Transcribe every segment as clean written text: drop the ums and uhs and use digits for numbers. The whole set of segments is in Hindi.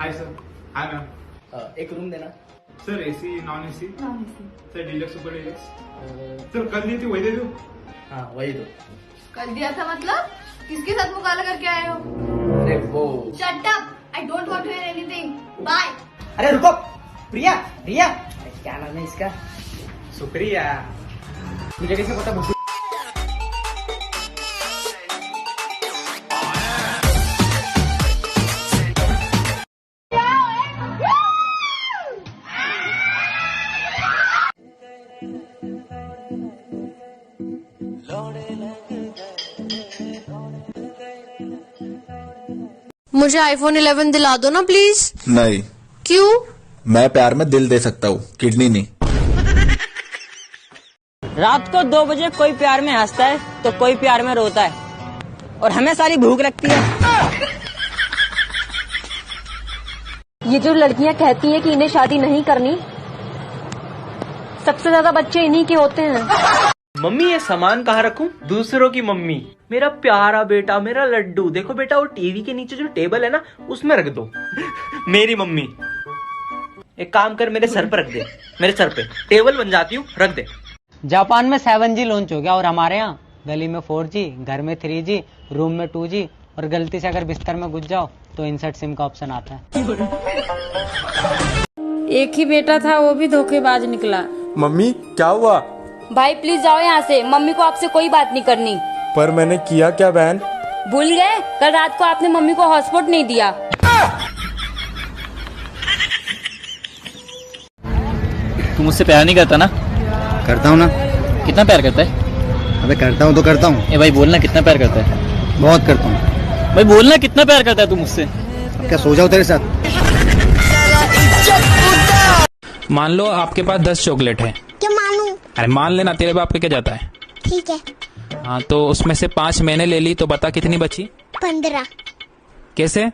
Hi sir. Hi ma'am. एक रूम देना sir. AC non AC? Non AC. Sir deluxe super deluxe? Sir कल दी थी वही दे दो। हाँ वही दो। कर दिया था मतलब? किसके साथ मुकाला करके आए हो? अरे वो shut up, I don't want to hear anything, bye. अरे रुको, प्रिया प्रिया क्या नाम है इसका? शुक्रिया। मुझे कैसे पता? मुझे आईफोन 11 दिला दो ना प्लीज। नहीं। क्यों? मैं प्यार में दिल दे सकता हूँ, किडनी नहीं। रात को 2 बजे कोई प्यार में हंसता है तो कोई प्यार में रोता है, और हमें सारी भूख लगती है। ये जो लड़कियां कहती हैं कि इन्हें शादी नहीं करनी, सबसे ज्यादा बच्चे इन्हीं के होते हैं। मम्मी ये सामान कहाँ रखूं? दूसरों की मम्मी। मेरा प्यारा बेटा, मेरा लड्डू। देखो बेटा, वो टीवी के नीचे जो टेबल है ना, उसमें रख दो। मेरी मम्मी। एक काम कर, मेरे सर पर रख दे। मेरे सर पे टेबल बन जाती हूँ, रख दे। जापान में 7G लॉन्च हो गया, और हमारे यहाँ गली में 4G, घर में 3G, रूम में 2G, और गलती से अगर बिस्तर में घुस जाओ तो इंसर्ट सिम का ऑप्शन आता है। एक ही बेटा था, वो भी धोखेबाज निकला। मम्मी क्या हुआ? भाई प्लीज जाओ यहाँ से, मम्मी को आपसे कोई बात नहीं करनी। पर मैंने किया क्या बहन? भूल गए? कल रात को आपने मम्मी को हॉटस्पॉट नहीं दिया। तू मुझसे प्यार नहीं करता ना? करता हूँ ना। कितना प्यार करता है? अबे करता हूँ तो करता हूँ। ए भाई बोलना, कितना प्यार करता है? बहुत करता हूँ। भाई बोलना, कितना प्यार करता है तू मुझसे? क्या सो जाओ तेरे साथ? मान लो आपके पास 10 चॉकलेट है। क्या मानूं? अरे मान लेना, तेरे बाप पे क्या जाता है? ठीक है। हाँ तो उसमें से 5 मैंने ले ली, तो बता कितनी बची? 15। कैसे?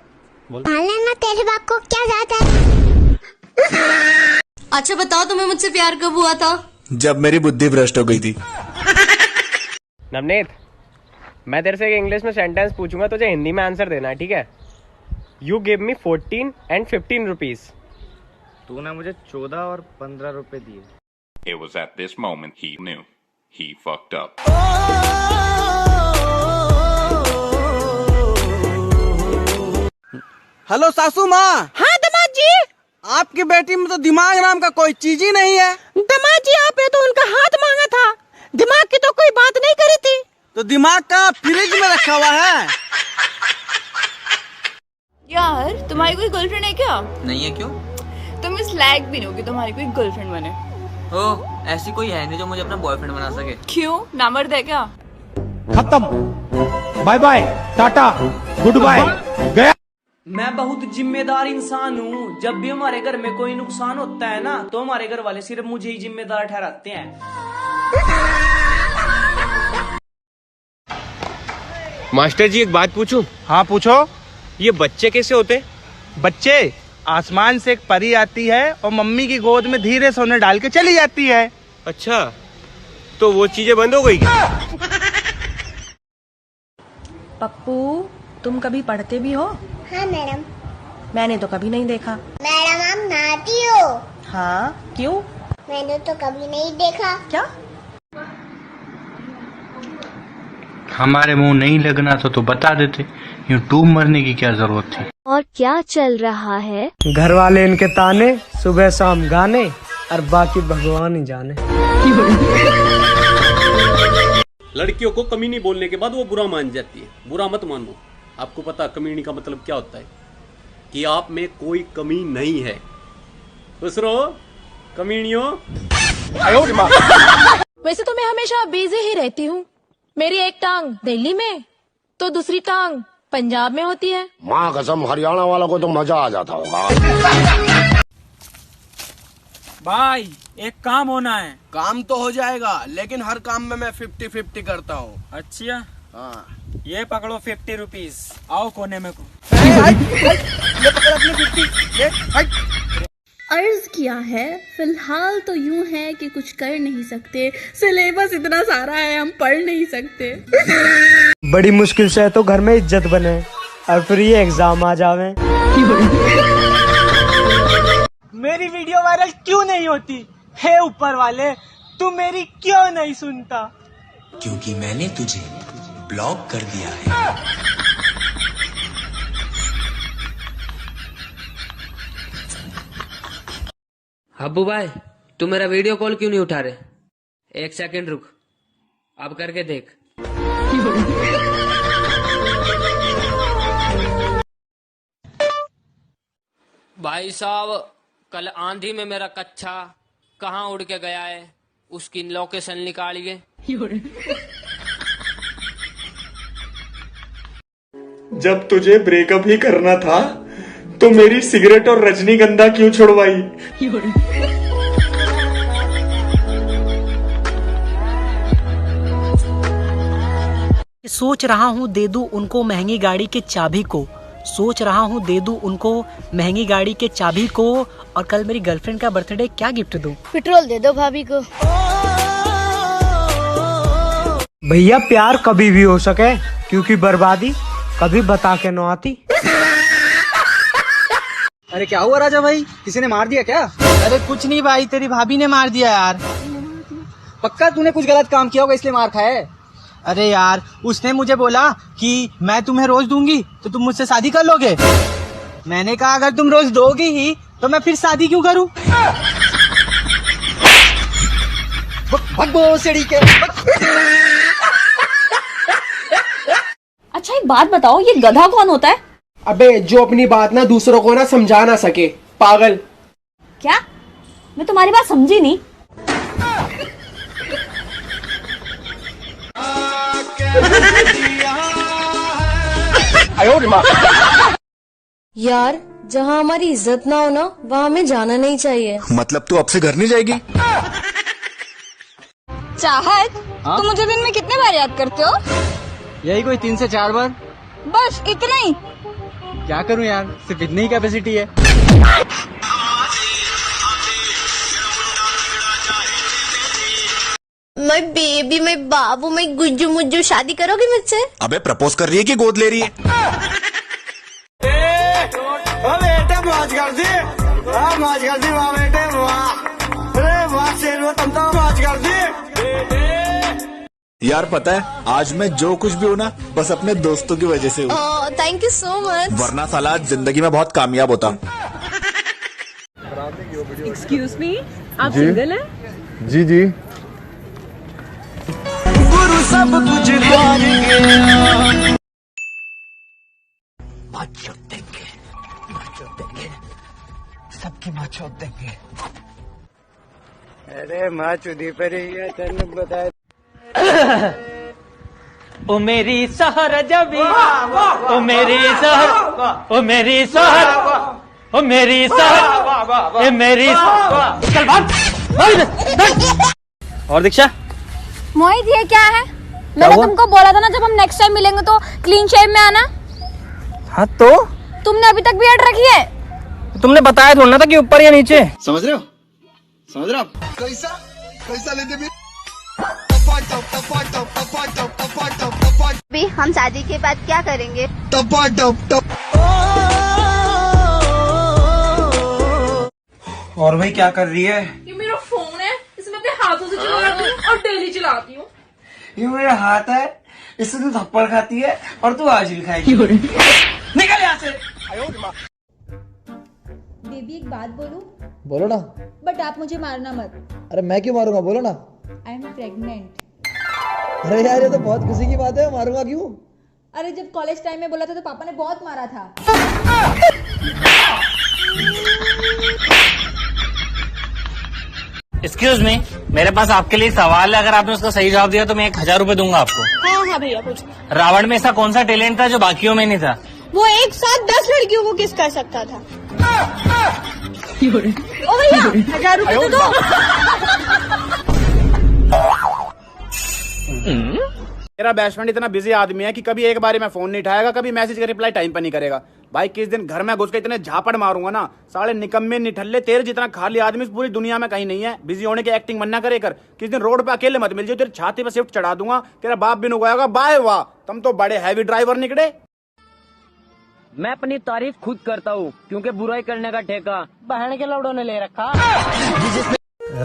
मान लेना, तेरे बाप को क्या जाता है? अच्छा बताओ, तुम्हें मुझसे प्यार कब हुआ था? जब मेरी बुद्धि भ्रष्ट हो गई थी। नवनीत, मैं तेरे से एक इंग्लिश में सेंटेंस पूछूंगा, तुझे हिंदी में आंसर देना है, ठीक है? You give me 14 and 15 rupees. तूने मुझे 14 और 15 रुपए दिए। It was at this moment he knew he fucked up. Hello सासू माँ। हाँ दामाद जी। आपकी बेटी में तो दिमाग नाम का कोई चीज ही नहीं है। दामाद जी, आपने तो उनका हाथ मांगा था, दिमाग की तो कोई बात नहीं करी थी। तो दिमाग का फ्रिज में रखा हुआ है। यार तुम्हारी कोई गर्लफ्रेंड है क्या? नहीं है। क्यों? तुम इस लायक भी नहीं हो कि तुम्हारी कोई गर्लफ्रेंड बने। ओ, ऐसी कोई है नहीं जो मुझे अपना बॉयफ्रेंड बना सके। क्यों, नामर्द है क्या? खत्म, bye bye, tata, goodbye, गया। मैं बहुत जिम्मेदार इंसान हूँ। जब भी हमारे घर में कोई नुकसान होता है ना, तो हमारे घर वाले सिर्फ मुझे ही जिम्मेदार ठहराते हैं। मास्टर जी एक बात पूछूं? हाँ पूछो। ये बच्चे कैसे होते? बच्चे आसमान से एक परी आती है और मम्मी की गोद में धीरे से उन्हें डाल के चली जाती है। अच्छा, तो वो चीजें बंद हो गई क्या? पप्पू, तुम कभी पढ़ते भी हो? हाँ मैडम। मैंने तो कभी नहीं देखा। मैडम आप नहाती हो? हाँ, क्यों? मैंने तो कभी नहीं देखा। क्या? हमारे मुंह नहीं लगना तो बता देते, यूं डूब मरने की क्या जरूरत थी। और क्या चल रहा है? घर वाले इनके ताने, सुबह शाम गाने, और बाकी भगवान ही जाने। लड़कियों को कमीनी बोलने के बाद वो बुरा मान जाती है। बुरा मत मानो। आपको पता कमीनी का मतलब क्या होता है? कि आप में कोई कमी नहीं है। खुश रहो कमीनियों। वैसे तो मैं हमेशा बिजी ही रहती हूँ। मेरी एक टांग दिल्ली में तो दूसरी टांग पंजाब में होती है। माँ कसम, हरियाणा वाला को तो मजा आ जाता होगा। भाई एक काम होना है। काम तो हो जाएगा, लेकिन हर काम में मैं 50-50 करता हूँ। अच्छा हाँ। ये पकड़ो 50 रुपीज। आओ कोने में को। ये पकड़ अपनी 50। अर्ज किया है, फिलहाल तो यूं है कि कुछ कर नहीं सकते, सिलेबस इतना सारा है हम पढ़ नहीं सकते। बड़ी मुश्किल से तो घर में इज्जत बने, और फिर ये एग्जाम आ जावे। क्यों नहीं होती? हे ऊपर वाले, तू मेरी क्यों नहीं सुनता? क्योंकि मैंने तुझे ब्लॉक कर दिया है। हब्बू भाई, तू मेरा वीडियो कॉल क्यों नहीं उठा रहे? एक सेकंड रुक, अब करके देख। भाई साहब, कल आंधी में मेरा कच्चा कहाँ उड़ के गया है, उसकी लोकेशन निकालिए। जब तुझे ब्रेकअप ही करना था तो मेरी सिगरेट और रजनीगंधा क्यों छुड़वाई? सोच रहा हूँ दे दूं उनको महंगी गाड़ी के चाबी को, सोच रहा हूँ दे दूं उनको महंगी गाड़ी के चाबी को, और कल मेरी गर्लफ्रेंड का बर्थडे, क्या गिफ्ट दूं? पेट्रोल दे दो भाभी को। भैया प्यार कभी भी हो सके, क्योंकि बर्बादी कभी बता के न आती। अरे क्या हुआ राजा भाई, किसी ने मार दिया क्या? अरे कुछ नहीं भाई, तेरी भाभी ने मार दिया यार। पक्का तूने कुछ गलत काम किया होगा इसलिए मार खाया है? अरे यार, उसने मुझे बोला कि मैं तुम्हें रोज दूंगी तो तुम मुझसे शादी कर लोगे। मैंने कहा अगर तुम रोज दोगी ही तो मैं फिर शादी क्यों करूं? भगो सीढ़ी के। अच्छा एक बात बताओ, ये गधा कौन होता है? अबे जो अपनी बात ना दूसरों को ना समझा ना सके, पागल। क्या? मैं तुम्हारी बात समझी नहीं। यार, जहाँ हमारी इज्जत ना हो ना, वहाँ हमें जाना नहीं चाहिए। मतलब तू अब से घर नहीं जाएगी? चाहत, तुम मुझे दिन में कितने बार याद करते हो? यही कोई 3 से 4 बार। बस इतना ही? क्या करूं यार, सिर्फ इतनी ही कैपेसिटी है। मैं बेबी, मैं बाबू, मैं गुज्जू मुज्जू, शादी करोगे मुझसे? अबे प्रपोज कर रही है कि गोद ले रही है? बेटे मौज कर दी, मौज कर दी वाह बेटे वाह, अरे वाह शेर तुम तो मौज कर दी। यार पता है, आज मैं जो कुछ भी हूँ ना, बस अपने दोस्तों की वजह से हूँ। Thank you so much. वरना साला जिंदगी में बहुत कामयाब होता। एक्सक्यूज मी, आप सिंगल हैं? जी जी। गुरु सब कुछ जान गया। माचो देंगे, सबकी माचो देंगे। अरे माँ चुदी पर ही तेन बताया। ओ मेरी सहर जबी, ओ मेरी सहर, ओ मेरी सहर, ओ मेरी सहर, ए मेरी। चल भाग। और दीक्षा, मोहित ये क्या है? मैंने तुमको बोला था ना जब हम नेक्स्ट टाइम मिलेंगे तो क्लीन शेव में आना। हाँ तो तुमने अभी तक बियर्ड रखी है? तुमने बताया थोड़ा ना था कि ऊपर या नीचे। समझ रहे हो? समझ रहे हो? कैसा लेते भी? हम शादी के बाद क्या करेंगे? और भाई क्या कर रही है? ये मेरा फोन है, इसे मैं अपने हाथों से चलाती हूँ और डेली चलाती हूँ। ये मेरा हाथ है, इससे तू थप्पड़ खाती है और तू आज भी खाएगी। निकल यहाँ से। बेबी एक बात बोलूं? बोलो ना। बट आप मुझे मारना मत। अरे मैं क्यों मारूंगा, बोलो ना। I am pregnant. अरे यार ये तो बहुत खुशी की बात है, मारूंगा क्यों? अरे जब कॉलेज टाइम में बोला था तो पापा ने बहुत मारा था। एक्सक्यूज मी, मेरे पास आपके लिए सवाल है, अगर आपने उसका सही जवाब दिया तो मैं 1000 रुपए दूंगा आपको। हाँ हाँ भैया पूछ। रावण में ऐसा कौन सा टैलेंट था जो बाकियों में नहीं था? वो एक साथ 10 लड़कियों को किस कर सकता था? ओ भैया 1000 रुपए तो दो। मेरा बेस्ट फ्रेंड इतना बिजी आदमी है कि कभी एक बारी में फोन नहीं उठाएगा, कभी मैसेज का रिप्लाई टाइम पर नहीं करेगा। भाई किस दिन घर में घुस के इतने झापड़ मारूंगा ना, साले निकम्मे निठल्ले, तेरे जितना खाली आदमी पूरी दुनिया में कहीं नहीं है। बिजी होने की एक्टिंग मन्ना करे कर। किस दिन रोड पे अकेले मत मिल जाओ, तेरी छाती पे शिफ्ट चढ़ा दूंगा, तेरा बाप भी नुगाएगा। बाय वाह, तुम तो बड़े हैवी ड्राइवर निकले। मैं अपनी तारीफ खुद करता हूँ, क्योंकि बुराई करने का ठेका बहन के लौड़ों ने ले रखा।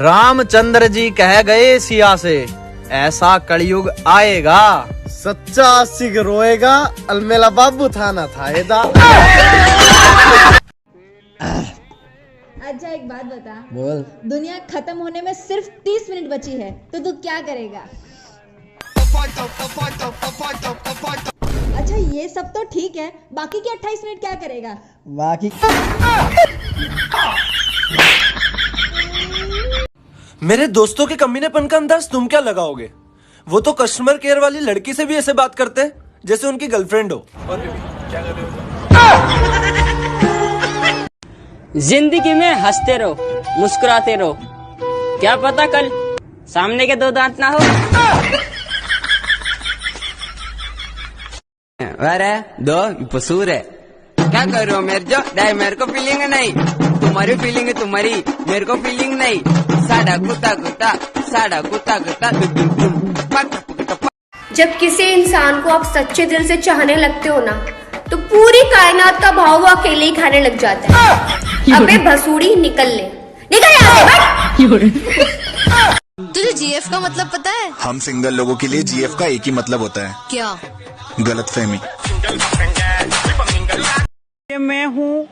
रामचंद्र जी कह गए सिया से, ऐसा कलयुग आएगा, सच्चा आशिक रोएगा, अलमेला बाबू था ना था एदा। अच्छा एक बात बता, बोल। दुनिया खत्म होने में सिर्फ 30 मिनट बची है, तो तू क्या करेगा? अच्छा ये सब तो ठीक है, बाकी के 28 मिनट क्या करेगा? बाकी मेरे दोस्तों के कमीनेपन का अंदाज तुम क्या लगाओगे? वो तो कस्टमर केयर वाली लड़की से भी ऐसे बात करते हैं जैसे उनकी गर्लफ्रेंड हो। और क्या कर रहे हो? जिंदगी में हंसते रहो, मुस्कुराते रहो, क्या पता कल सामने के दो दांत ना हो। अरे दो पसूर है, क्या कर रहे हो मेरे जो? नहीं मेरे को फीलिंग नहीं, तुम्हारी फीलिंग है तुम्हारी, मेरे को फीलिंग नहीं। साड़ा कुत्ता कुत्ता, साड़ा कुत्ता कुत्ता। जब किसी इंसान को आप सच्चे दिल से चाहने लगते हो ना, तो पूरी कायनात का भाव वो अकेले ही खाने लग जाता है। अबे भसूड़ी निकल ले, निकल यहाँ से। तुझे जीएफ का मतलब पता है? हम सिंगल लोगों के लिए जीएफ का एक ही मतलब होता है, क्या? गलतफहमी। ये मैं हूँ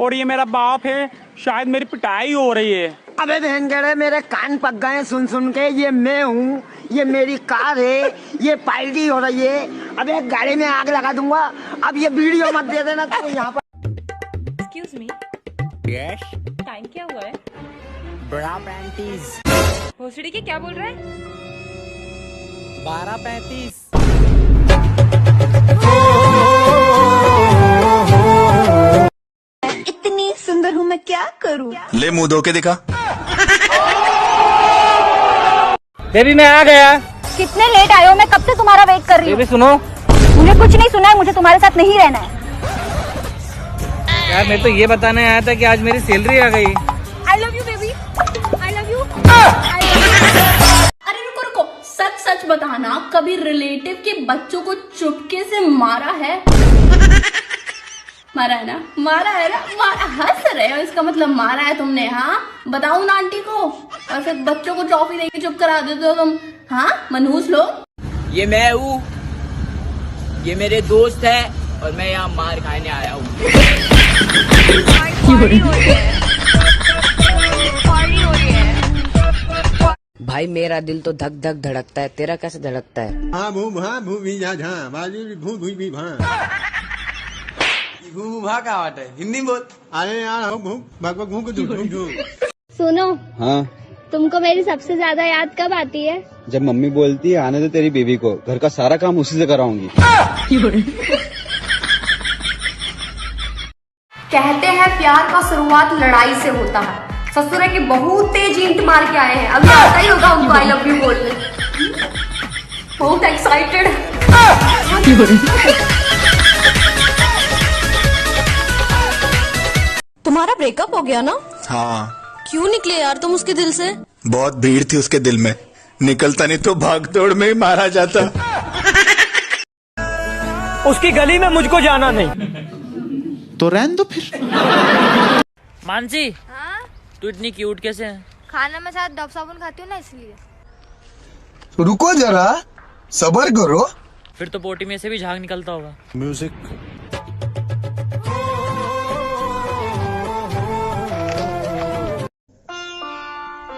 और ये मेरा बाप है, शायद मेरी पिटाई हो रही है। अबे बहन गड़े मेरे कान पक गए सुन सुन के। ये मैं हूँ, ये मेरी कार है, ये पार्टी हो रही है। अबे गाड़ी में आग लगा दूंगा। अब ये वीडियो मत दे देना तो यहाँ पर। एक्सक्यूज मी, यस, टाइम क्या हुआ है? बड़ा 35। भोसड़ी के क्या बोल रहा है? 12:35। इतनी सुंदर हूँ मैं क्या करूँ? ले मुंह धो के दिखा। बेबी मैं आ गया। कितने लेट आए हो? मैं कब से तुम्हारा वेट कर रही हूँ। बेबी सुनो, मुझे कुछ नहीं सुना है, मुझे तुम्हारे साथ नहीं रहना है। यार मैं तो ये बताने आया था कि आज मेरी सैलरी आ गई। I love you baby, I love you। अरे रुको रुको, सच सच बताना, कभी रिलेटिव के बच्चों को चुपके से मारा है? मारा है ना, मारा है ना, मारा। हंस रहे हो, इसका मतलब मारा है तुमने? हाँ बताओ ना आंटी को, और फिर बच्चों को टॉफी देके चुप करा देते हो तुम। हाँ मनहूस लोग। ये मैं हूँ, ये मेरे दोस्त है और मैं यहाँ मार खाने आया हूँ। भाई मेरा दिल तो धक धक धड़कता है, तेरा कैसे धड़कता है? का बात है, हिंदी बोल। अरे यार सुनो, हाँ तुमको मेरी सबसे ज्यादा याद कब आती है? जब मम्मी बोलती है आने दे तेरी बीवी को, घर का सारा काम उसी से कराऊंगी। कहते हैं प्यार का शुरुआत लड़ाई से होता है। ससुरे की बहुत तेज ईंट मार के आए हैं, अभी आता ही होगा उनको आई लव यू बोलने। बहुत एक्साइटेड। तुम्हारा ब्रेकअप हो गया ना? हाँ। क्यों निकले यार तुम उसके दिल से? बहुत भीड़ थी उसके दिल में, निकलता नहीं तो भाग दौड़ में ही मारा जाता। उसकी गली में मुझको जाना नहीं। तो रहने दो फिर। मानसी, हाँ? तू इतनी क्यूट कैसे है? खाना में साथ डब साबुन खाती हूँ ना, इसलिए। रुको जरा, सबर करो। फिर तो पोटी में से भी झाग निकलता होगा। म्यूजिक।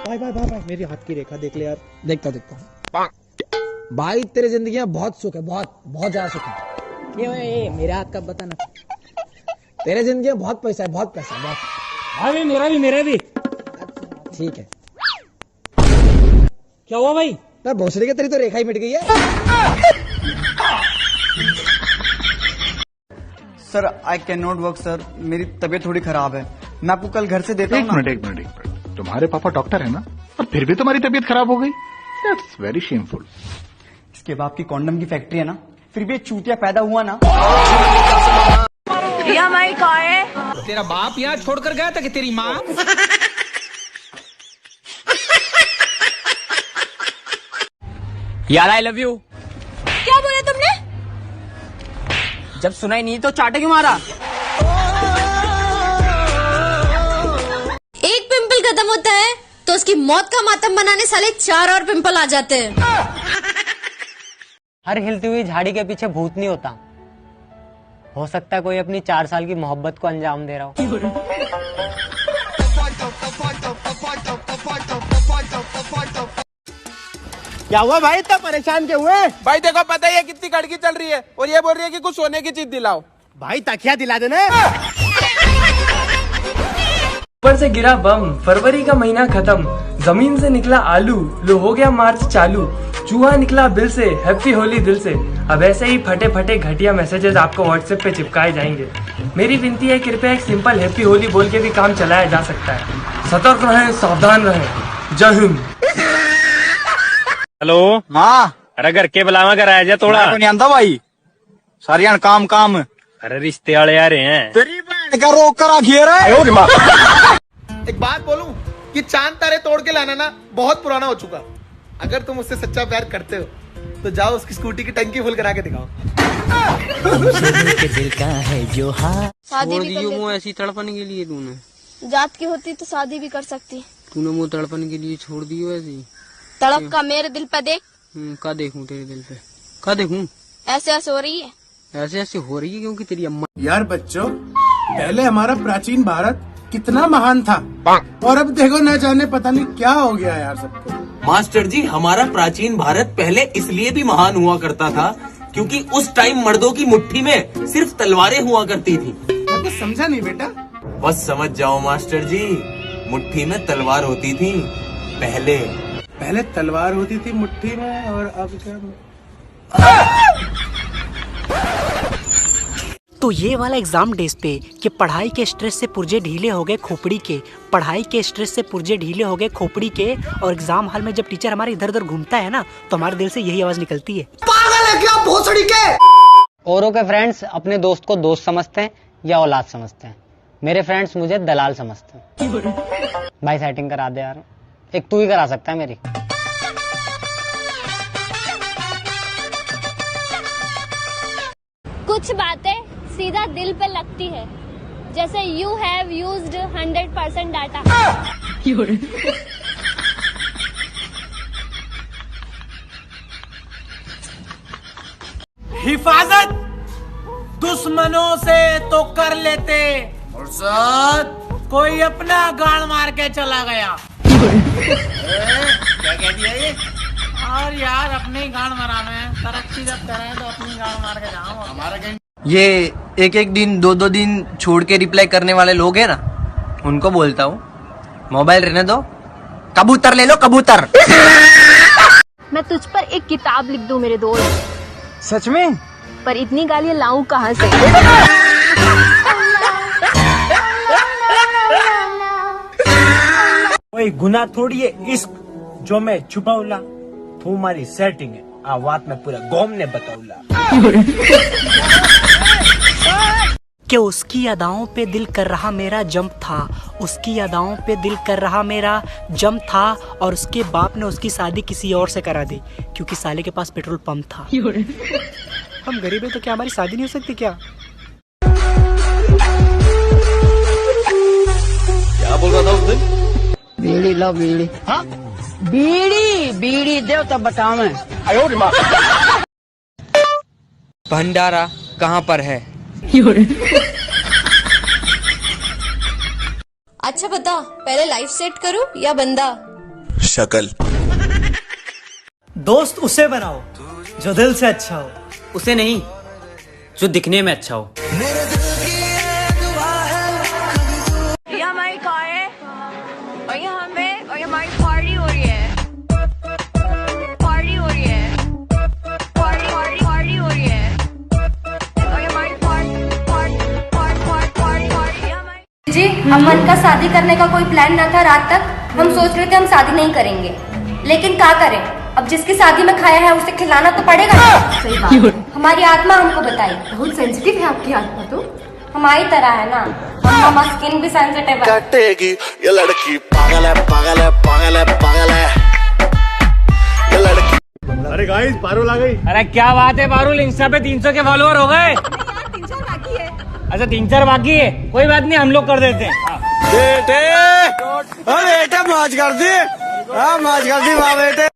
भाई भाई भाई भाई मेरी हाथ की रेखा देख ले यार। देखता हूँ भाई, तेरे जिंदगी में बहुत सुख है, बहुत बहुत ज्यादा सुख है। ये मेरे हाथ का बता ना। तेरे जिंदगी में बहुत पैसा है, बहुत पैसा, बहुत। भाई मेरा भी। ठीक है। क्या हुआ भाई? मैं भोसड़ी के तेरी तो रेखा ही मिट गई है। Sir I can not work sir, मेरी तबीयत थोड़ी खराब है। मैं आपको कल घर से देता हूँ। एक मिनट। तुम्हारे पापा डॉक्टर है ना, और फिर भी तुम्हारी तबीयत खराब हो गई? That's very shameful. इसके बाप की कॉन्डम की फैक्ट्री है ना, फिर भी एक चूतिया पैदा हुआ ना। ये हमारी कार है। तेरा बाप यहाँ छोड़कर गया था कि तेरी माँ? यार आई लव यू। क्या बोला तुमने? जब सुनाई नहीं तो चाटे क्यों मारा? एक पिंपल खत्म होता है तो उसकी मौत का मातम बनाने साले 4 और पिंपल आ जाते हैं। हर हिलती हुई झाड़ी के पीछे भूत नहीं होता। हो सकता है कोई अपनी 4 साल की मोहब्बत को अंजाम दे रहा हो। क्या हुआ भाई, इतना परेशान क्यों हुए? भाई देखो, पता ही है कितनी कड़की चल रही है और ये बोल रही है कि कुछ सोने की चीज दिलाओ। भाई तकिया दिला देना। ऊपर से गिरा बम, फरवरी का महीना खत्म, जमीन से निकला आलू, लो हो गया मार्च चालू, चूहा निकला बिल से, हैप्पी होली दिल से। अब ऐसे ही फटे फटे घटिया मैसेजेस आपको व्हाट्सएप पे चिपकाए जाएंगे। मेरी विनती है, कृपया एक सिंपल हैप्पी होली बोल के भी काम चलाया जा सकता है। सतर्क रहें, सावधान रहें। जय हिंद। हेलो हाँ, अरे घर के बुलावा कर आया जा थोड़ा। नहीं आंदा भाई, सारियां काम काम। अरे रिश्ते वाले आ रहे हैं। तेरी बहन का रोक कर आखिर एक बात बोलूं, ये चांद तारे तोड़ के लाना ना बहुत पुराना हो चुका। अगर तुम उससे सच्चा प्यार करते हो तो जाओ उसकी स्कूटी की टंकी फुल करा के दिखाओ। दिल का है जो हाँ शादी भी कर वो ऐसी तड़पने के लिए तूने जात की होती तो शादी भी कर सकती। तूने वो तड़पने के लिए छोड़ दी वैसी तड़प का मेरे दिल पे देख। का देखूं तेरे दिल पे? का देखूं? ऐसे ऐसे हो रही है, ऐसे ऐसे हो रही है क्योंकि तेरी अम्मा। यार बच्चों, पहले हमारा प्राचीन भारत कितना महान था और अब देखो न जाने पता नहीं क्या हो गया यार सबको। मास्टर जी, हमारा प्राचीन भारत पहले इसलिए भी महान हुआ करता था क्योंकि उस टाइम मर्दों की मुट्ठी में सिर्फ तलवारें हुआ करती थी। मैं तो समझा नहीं बेटा। बस समझ जाओ मास्टर जी, मुट्ठी में तलवार होती थी पहले। पहले तलवार होती थी मुट्ठी में और अब क्या? तो ये वाला एग्जाम डेज पे कि पढ़ाई के स्ट्रेस से पुर्जे ढीले हो गए खोपड़ी के, पढ़ाई के स्ट्रेस से पुर्जे ढीले हो गए खोपड़ी के, और एग्जाम हॉल में जब टीचर हमारे इधर उधर घूमता है ना तो हमारे दिल से यही आवाज निकलती है, पागल है क्या भोसड़ी के। औरों के फ्रेंड्स अपने दोस्त को दोस्त समझते हैं या औलाद समझते हैं। मेरे फ्रेंड्स मुझे दलाल समझते हैं। भाई सेटिंग करा दे यार, एक तू ही करा सकता है मेरी। कुछ बातें सीधा दिल पे लगती है, जैसे यू हैव यूज्ड 100% डाटा। हिफाजत दुश्मनों से तो कर लेते, और साथ कोई अपना गाड़ मार के चला गया। क्या कह दिया ये? और यार अपने ही गाड़ मराना है, तरक्की जब करें तो अपनी गाड़ मार के जाओ। हमारा ये एक एक दिन 2-2 दिन छोड़ के रिप्लाई करने वाले लोग हैं ना, उनको बोलता हूँ मोबाइल रहने दो, कबूतर ले लो कबूतर। मैं तुझ पर एक किताब लिख दूं मेरे दोस्त। सच में? पर इतनी गालियां लाऊं कहाँ से? कोई गुनाह थोड़ी है इश्क जो मैं छुपाऊला, तुम्हारी सेटिंग है आवाज में पूरा गोम ने बताऊला। कि उसकी अदाओं पे दिल कर रहा मेरा जंप था, उसकी अदाओं पे दिल कर रहा मेरा जंप था, और उसके बाप ने उसकी शादी किसी और से करा दी क्योंकि साले के पास पेट्रोल पंप था। हम गरीब हैं तो क्या हमारी शादी नहीं हो सकती क्या? क्या बोल रहा था उस दिन? बीड़ी लो बीड़ी। हाँ बीड़ी बीड़ी दे तो बताओ मैं। भंडारा कहाँ पर है? अच्छा बता, पहले लाइफ सेट करूं या बंदा? शक्ल। दोस्त उसे बनाओ जो दिल से अच्छा हो, उसे नहीं जो दिखने में अच्छा हो। ये हमारी कार है और ये हमें और ये हमारी पार्टी हो रही है, पार्टी हो रही है, पार्टी पार्टी पार्टी हो रही है, और ये हमारी पार्टी। जी अमन का शादी करने का कोई प्लान न था। रात तक हम सोच रहे थे हम शादी नहीं करेंगे, लेकिन क्या करें, अब जिसकी शादी में खाया है उसे खिलाना तो पड़ेगा। सही बात। हमारी आत्मा हमको बताई। बहुत सेंसिटिव है आपकी आत्मा तो। हमारी तरह है ना, हमारा स्किन भी सेंसिटिव है। कटेगी ये लड़की, पागल है पागल है पागल है पागल है ये लड़की। अरे गाइस पारुल आ गई। अरे क्या बात है पारुल, इंस्टा पे 300 के फॉलोअर हो गए। 3-4 बाकी है। अच्छा 3-4 बाकी है, कोई बात नहीं, हम लोग कर देते हैं। बेटे, बेटे मौज कर दी, मौज कर दी वाह बेटे।